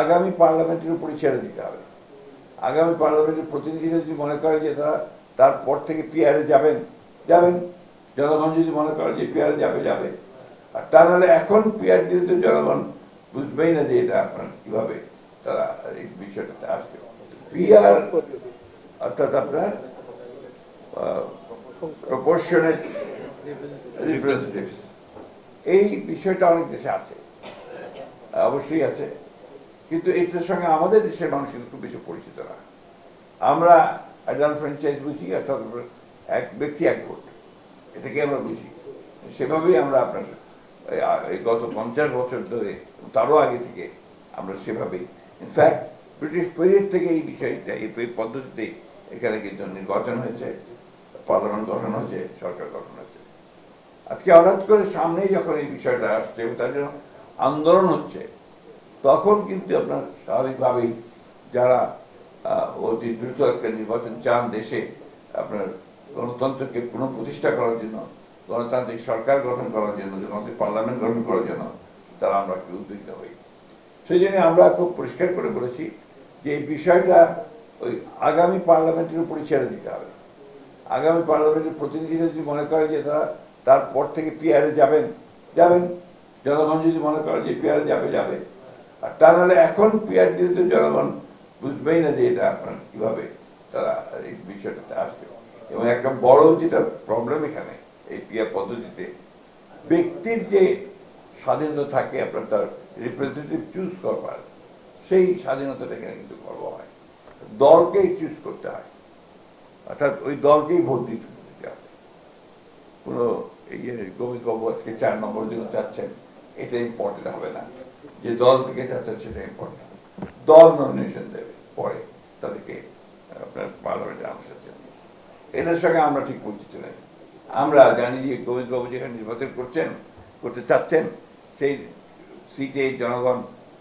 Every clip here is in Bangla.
আগামী পার্লামেন্টের উপরে ছেড়ে দিতে হবে। আগামী পার্লামেন্টের প্রতিনিধিরা যদি মনে করে যে তারা তারপর থেকে পিআরে যাবেন, জনগণ যদি মনে করে যে পিআরে যাবে, আর তা নাহলে এখন পিআর দিলে তো জনগণ বুঝবেই না যে এটা আপনার কিভাবে তারা এই বিষয়টাতে আসবে। পিআর অর্থাৎ আপনার প্রপোর্শনেট রিপ্রেজেন্টেটিভস, এই বিষয়টা অনেক দেশে আছে, অবশ্যই আছে, কিন্তু এটার সঙ্গে আমাদের দেশের মানুষ কিন্তু খুব বেশি পরিচিত না। আমরা অ্যাডাল্ট ফ্র্যাঞ্চাইজ বুঝি, অর্থাৎ এক ব্যক্তি এক ভোট, এটাকে আমরা বুঝি। সেভাবেই আমরা আপনার এই গত 50 বছর ধরে, তারও আগে থেকে আমরা সেভাবেই, ইনফ্যাক্ট ব্রিটিশ পিরিয়ড থেকে এই বিষয়টা, এই পদ্ধতিতে এখানে কিন্তু নির্বাচন হয়েছে, পার্লামেন্ট গঠন হয়েছে, সরকার গঠন হয়েছে। আজকে হঠাৎ করে সামনেই যখন এই বিষয়টা আসছে এবং তার জন্য আন্দোলন হচ্ছে, তখন কিন্তু আপনার স্বাভাবিকভাবেই যারা অতি দ্রুত একটা নির্বাচন চান দেশে, আপনার গণতন্ত্রকে পুনঃপ্রতিষ্ঠা করার জন্য, গণতান্ত্রিক সরকার গঠন করার জন্য, গণতান্ত্রিক পার্লামেন্ট গঠন করার জন্য তারা আমরা একটু উদ্বিগ্ন হই। সেই জন্য আমরা খুব পরিষ্কার করে বলেছি যে এই বিষয়টা ওই আগামী পার্লামেন্টের উপরে ছেড়ে দিতে হবে। আগামী পার্লামেন্টের প্রতিনিধিরা যদি মনে করে যে তারা তারপর থেকে পিআরে যাবেন, জনগণ যদি মনে করে যে পিআরে যাবে, আর তা নাহলে এখন পিআর দিলে তো জনগণ বুঝবেই না যে এটা আপনার কিভাবে তারা এই বিষয়টাতে আসবে। এবং একটা বড় যেটা প্রবলেম এখানে এই পিআর পদ্ধতিতে, ব্যক্তির যে স্বাধীনতা থাকে আপনার তার রিপ্রেজেন্টেটিভ চুজ করবার, সেই স্বাধীনতাটা এখানে কিন্তু খর্ব হয়। দলকেই চুজ করতে হয়, অর্থাৎ ওই দলকেই ভোট দিতে হবে। কোনো গোবিন্দ বাবু আজকে 4 নম্বর জন্য চাচ্ছেন, এটা ইম্পর্টেন্ট হবে না। যে দল থেকে চাচ্ছেন সেটা ইম্পর্টেন্ট। দল নমিনেশন দেবে পরে তাদেরকে আপনার পার্লামেন্টে আসার জন্য। এটার সঙ্গে আমরা ঠিক পরিচিত নই। আমরা জানি যে গোবিন্দ বাবু যেখানে নির্বাচন করতে চাচ্ছেন, সেই সিটে জনগণ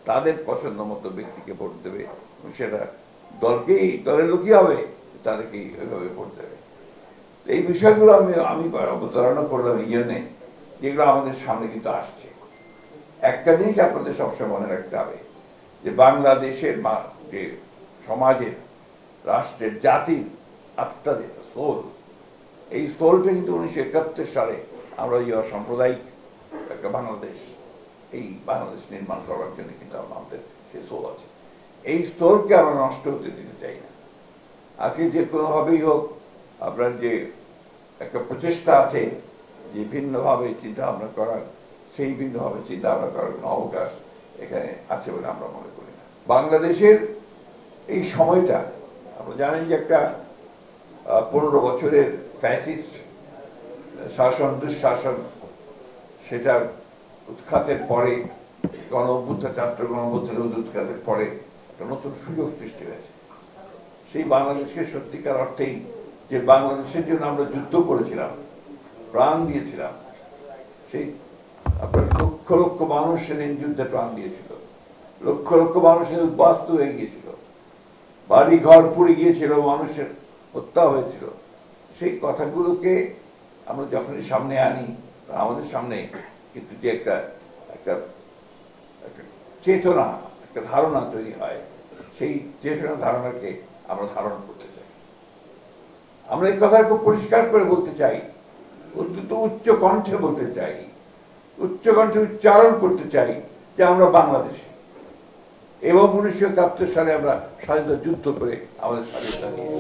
তাদের পছন্দ মতো ব্যক্তিকে ভোট দেবে, সেটা দলের লোকই হবে, তাদেরকেই ওইভাবে ভোট দেবে। এই বিষয়গুলো আমি অবতারণা করলাম এই জন্যে, যেগুলো আমাদের সামনে কিন্তু আসছে। একটা জিনিস আপনাদের সবসময় মনে রাখতে হবে, যে বাংলাদেশের যে সমাজের, রাষ্ট্রের, জাতির আত্মা যেটা সোল, এই সোলটা কিন্তু 1971 সালে আমরা এই সাম্প্রদায়িক একটা বাংলাদেশ, এই বাংলাদেশ নির্মাণ করার জন্য কিন্তু আমাদের সেই সোল আছে। এই সোলকে আমরা নষ্ট হতে দিতে চাই না। আজকে যে কোনোভাবেই হোক আপনার যে একটা প্রচেষ্টা আছে যে ভিন্নভাবে চিন্তা ভাবনা করার, সেই ভিন্নভাবে চিন্তা ভাবনা করার কোনো অবকাশ এখানে আছে বলে আমরা মনে করি না। বাংলাদেশের এই সময়টা আমরা জানেন যে একটা 15 বছরের ফ্যাসিস্ট শাসন, দুঃশাসন, সেটার উৎখাতের পরে, ছাত্র গণ অভ্যুত্থানের উৎখাতের পরে একটা নতুন সুযোগ সৃষ্টি হয়েছে। সেই বাংলাদেশকে সত্যিকার অর্থেই, যে বাংলাদেশের জন্য আমরা যুদ্ধ করেছিলাম, প্রাণ দিয়েছিলাম, সেই আপনার লক্ষ লক্ষ মানুষ সেদিন যুদ্ধে প্রাণ দিয়েছিল, লক্ষ লক্ষ মানুষ সেদিন উদ্বাস্ত হয়ে গিয়েছিল, বাড়ি ঘর পুড়ে গিয়েছিল, মানুষের হত্যা হয়েছিল। সেই কথাগুলোকে আমরা যখনই সামনে আনি, আমাদের সামনে কিন্তু যে একটা চেতনা, একটা ধারণা তৈরি হয়, সেই চেতনা ধারণাকে আমরা ধারণ করতে চাই। আমরা এই কথা খুব পরিষ্কার করে বলতে চাই, অত্যন্ত উচ্চ কণ্ঠে বলতে চাই, উচ্চ কণ্ঠে উচ্চারণ করতে চাই যে আমরা বাংলাদেশি, এবং 1971 সালে আমরা স্বাধীনতা যুদ্ধ করে আমাদের স্বাধীনতা নিয়ে